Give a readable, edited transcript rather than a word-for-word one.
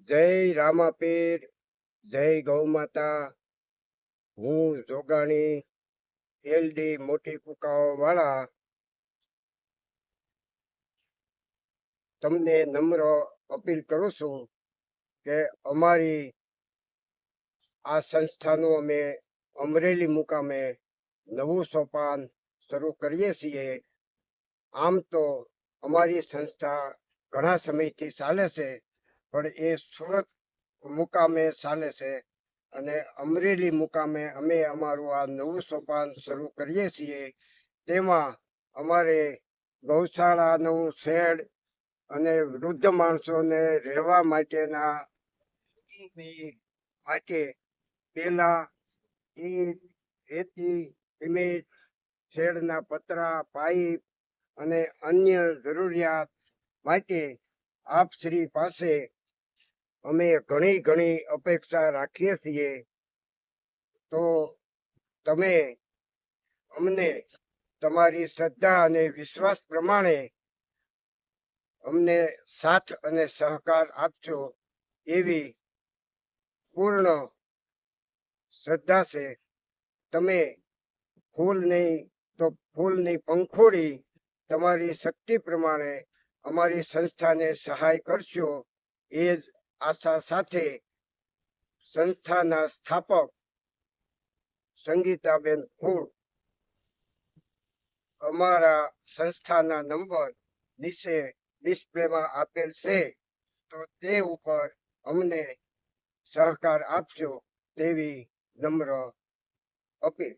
જય રામાપીર, જય ગૌ માતા. હું જોગાણી એલડી મોટી કુકાઓ વાળા તમને નમ્ર અપીલ કરું છું કે અમારી આ સંસ્થાનું અમે અમરેલી મુકામે નવું સોપાન શરૂ કરીએ છીએ. આમ તો અમારી સંસ્થા ઘણા સમયથી ચાલે છે, પણ એ સુરત મુકામે ચાલે છે અને અમરેલી મુકામે અમે અમારું આ નવું સોપાન શરૂ કરીએ છીએ. તેમાં અમારે ગૌશાળાનું શેડ અને વૃદ્ધ માણસોને રહેવા માટેના માટે પેલા ઈંટ, રેતી, સિમેન્ટ, શેડના પતરા, પાઇપ અને અન્ય જરૂરિયાત માટે આપ શ્રી પાસે અમે ઘણી અપેક્ષા રાખીએ છીએ. તો તમે અમને તમારી શ્રદ્ધા અને વિશ્વાસ પ્રમાણે અમને સાથ અને સહકાર આપજો એવી પૂર્ણ શ્રદ્ધા છે. તમે ફૂલ નહીં તો ફૂલની પંખોડી તમારી શક્તિ પ્રમાણે અમારી સંસ્થાને સહાય કરશો એ જ આશા સાથે સંસ્થાના સ્થાપક સંગીતાબેન ફૂડ. અમારા સંસ્થાના નંબર નીચે ડિસ્પ્લેમાં આપેલ છે, તો તે ઉપર અમને સહકાર આપજો તેવી નમ્ર અપીલ.